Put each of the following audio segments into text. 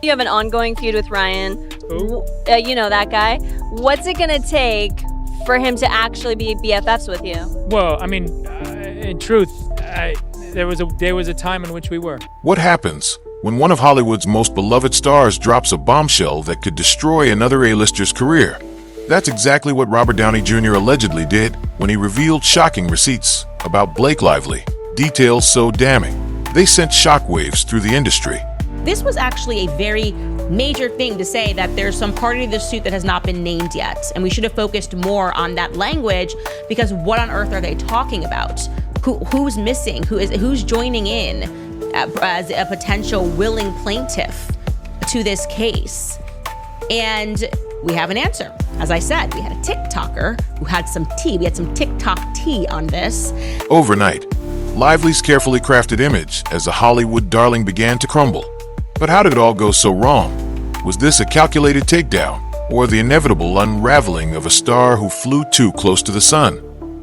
You have an ongoing feud with Ryan. Who? You know that guy. What's it gonna take for him to actually be BFFs with you? Well, I mean, in truth, there was a time in which we were. What happens when one of Hollywood's most beloved stars drops a bombshell that could destroy another A-lister's career? That's exactly what Robert Downey Jr. allegedly did when he revealed shocking receipts about Blake Lively. Details so damning, they sent shockwaves through the industry. This was actually a very major thing to say, that there's some part of the suit that has not been named yet. And we should have focused more on that language, because what on earth are they talking about? Who's missing? Who's joining in as a potential willing plaintiff to this case? And we have an answer. As I said, we had a TikToker who had some tea. We had some TikTok tea on this. Overnight, Lively's carefully crafted image as a Hollywood darling began to crumble. But how did it all go so wrong? Was this a calculated takedown, or the inevitable unraveling of a star who flew too close to the sun?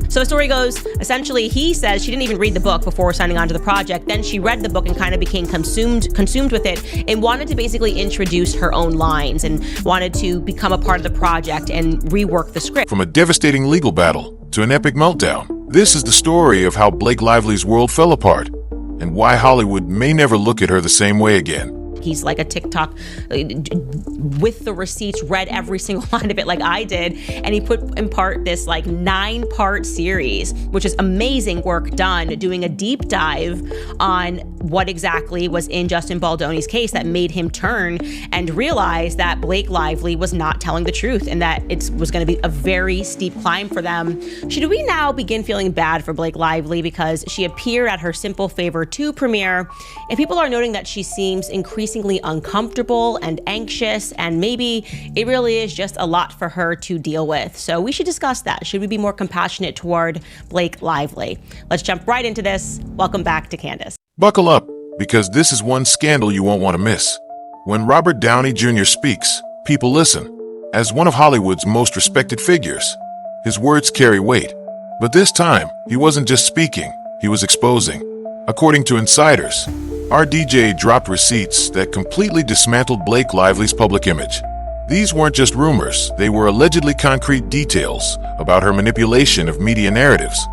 So the story goes, essentially, he says she didn't even read the book before signing on to the project. Then she read the book and kind of became consumed with it, and wanted to basically introduce her own lines and wanted to become a part of the project and rework the script. From a devastating legal battle to an epic meltdown, this is the story of how Blake Lively's world fell apart and why Hollywood may never look at her the same way again. He's like a TikTok with the receipts, read every single line of it like I did. And he put in part this like 9-part series, which is amazing work done, doing a deep dive on what exactly was in Justin Baldoni's case that made him turn and realize that Blake Lively was not telling the truth, and that it was going to be a very steep climb for them. Should we now begin feeling bad for Blake Lively because she appeared at her Simple Favor 2 premiere, and people are noting that she seems increasingly uncomfortable and anxious, and maybe it really is just a lot for her to deal with. So we should discuss that. Should we be more compassionate toward Blake Lively? Let's jump right into this. Welcome back to Candace. Buckle up, because this is one scandal you won't want to miss. When Robert Downey Jr. speaks, people listen. As one of Hollywood's most respected figures, his words carry weight. But this time, he wasn't just speaking, he was exposing. According to insiders, our DJ dropped receipts that completely dismantled Blake Lively's public image. These weren't just rumors, they were allegedly concrete details about her manipulation of media narratives,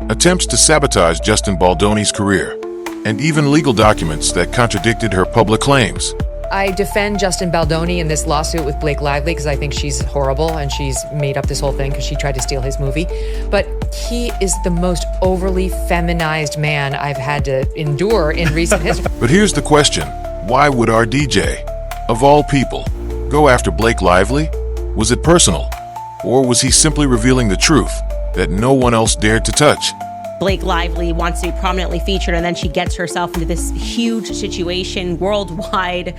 attempts to sabotage Justin Baldoni's career, and even legal documents that contradicted her public claims. I defend Justin Baldoni in this lawsuit with Blake Lively because I think she's horrible and she's made up this whole thing because she tried to steal his movie. But he is the most overly feminized man I've had to endure in recent history. But here's the question. Why would our DJ, of all people, go after Blake Lively? Was it personal? Or was he simply revealing the truth that no one else dared to touch? Blake Lively wants to be prominently featured, and then she gets herself into this huge situation worldwide.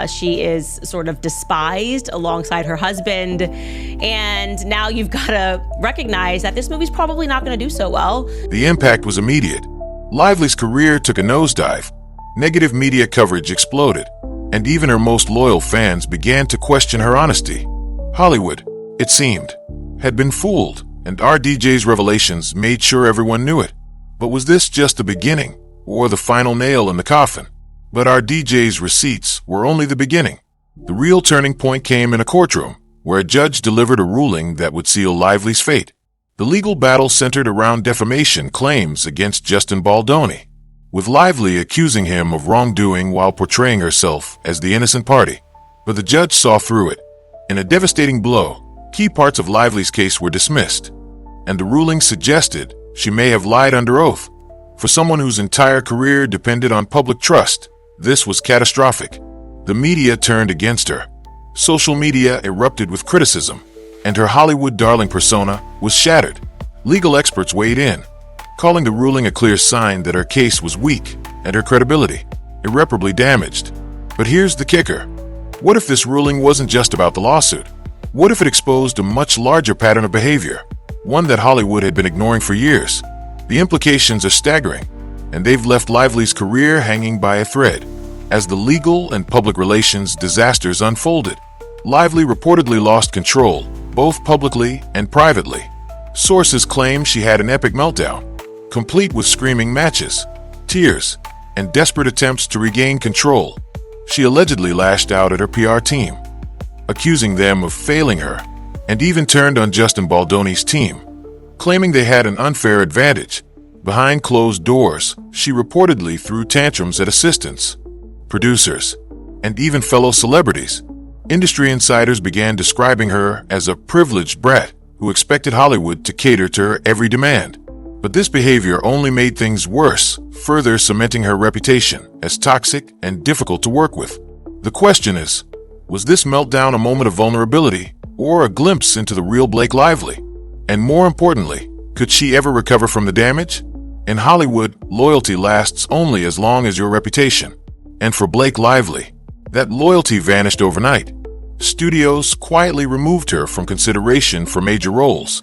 She is sort of despised alongside her husband. And now you've got to recognize that this movie's probably not going to do so well. The impact was immediate. Lively's career took a nosedive. Negative media coverage exploded, and even her most loyal fans began to question her honesty. Hollywood, it seemed, had been fooled, and our DJ's revelations made sure everyone knew it. But was this just the beginning, or the final nail in the coffin? But our DJ's receipts were only the beginning. The real turning point came in a courtroom, where a judge delivered a ruling that would seal Lively's fate. The legal battle centered around defamation claims against Justin Baldoni, with Lively accusing him of wrongdoing while portraying herself as the innocent party. But the judge saw through it. In a devastating blow, key parts of Lively's case were dismissed, and the ruling suggested she may have lied under oath. For someone whose entire career depended on public trust, this was catastrophic. The media turned against her. Social media erupted with criticism, and her Hollywood darling persona was shattered. Legal experts weighed in, calling the ruling a clear sign that her case was weak and her credibility irreparably damaged. But here's the kicker. What if this ruling wasn't just about the lawsuit? What if it exposed a much larger pattern of behavior, one that Hollywood had been ignoring for years? The implications are staggering, and they've left Lively's career hanging by a thread. As the legal and public relations disasters unfolded, Lively reportedly lost control, both publicly and privately. Sources claim she had an epic meltdown, complete with screaming matches, tears, and desperate attempts to regain control. she allegedly lashed out at her PR team, accusing them of failing her, and even turned on Justin Baldoni's team, claiming they had an unfair advantage. Behind closed doors, she reportedly threw tantrums at assistants, producers, and even fellow celebrities. Industry insiders began describing her as a privileged brat who expected Hollywood to cater to her every demand. But this behavior only made things worse, further cementing her reputation as toxic and difficult to work with. The question is, was this meltdown a moment of vulnerability or a glimpse into the real Blake Lively? And more importantly, could she ever recover from the damage? In Hollywood, loyalty lasts only as long as your reputation. And for Blake Lively, that loyalty vanished overnight. Studios quietly removed her from consideration for major roles.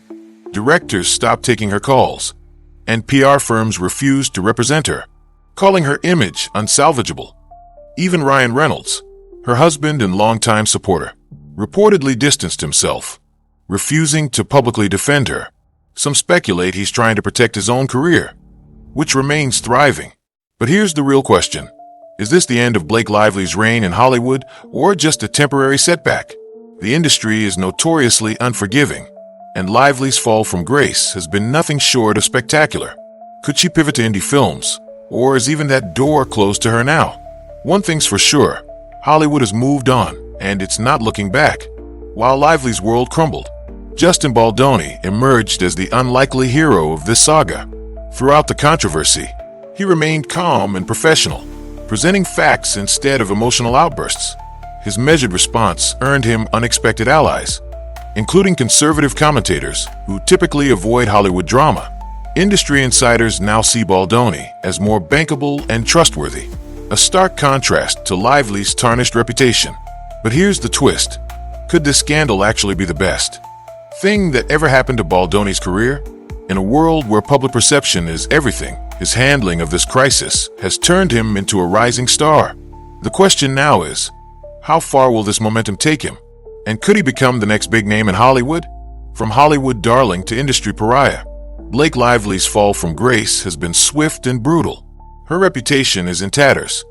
Directors stopped taking her calls, and PR firms refused to represent her, calling her image unsalvageable. Even Ryan Reynolds, her husband and longtime supporter, reportedly distanced himself, refusing to publicly defend her. Some speculate he's trying to protect his own career, which remains thriving. But here's the real question. Is this the end of Blake Lively's reign in Hollywood, or just a temporary setback? The industry is notoriously unforgiving, and Lively's fall from grace has been nothing short of spectacular. Could she pivot to indie films, or is even that door closed to her now? One thing's for sure, Hollywood has moved on, and it's not looking back. While Lively's world crumbled, Justin Baldoni emerged as the unlikely hero of this saga. Throughout the controversy, he remained calm and professional, presenting facts instead of emotional outbursts. His measured response earned him unexpected allies, including conservative commentators who typically avoid Hollywood drama. Industry insiders now see Baldoni as more bankable and trustworthy, a stark contrast to Lively's tarnished reputation. But here's the twist. Could this scandal actually be the best thing that ever happened to Baldoni's career? In a world where public perception is everything, his handling of this crisis has turned him into a rising star. The question now is, how far will this momentum take him? And could he become the next big name in Hollywood? From Hollywood darling to industry pariah, Blake Lively's fall from grace has been swift and brutal. Her reputation is in tatters.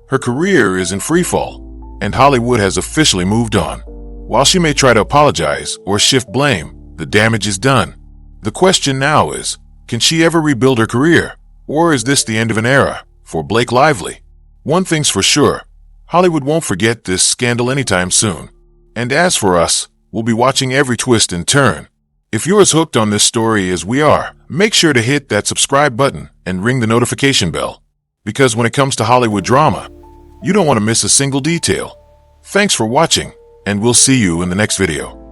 Her career is in freefall, and Hollywood has officially moved on. While she may try to apologize or shift blame, the damage is done. The question now is, can she ever rebuild her career? Or is this the end of an era for Blake Lively? One thing's for sure, Hollywood won't forget this scandal anytime soon. And as for us, we'll be watching every twist and turn. If you're as hooked on this story as we are, make sure to hit that subscribe button and ring the notification bell. Because when it comes to Hollywood drama, you don't want to miss a single detail. Thanks for watching, and we'll see you in the next video.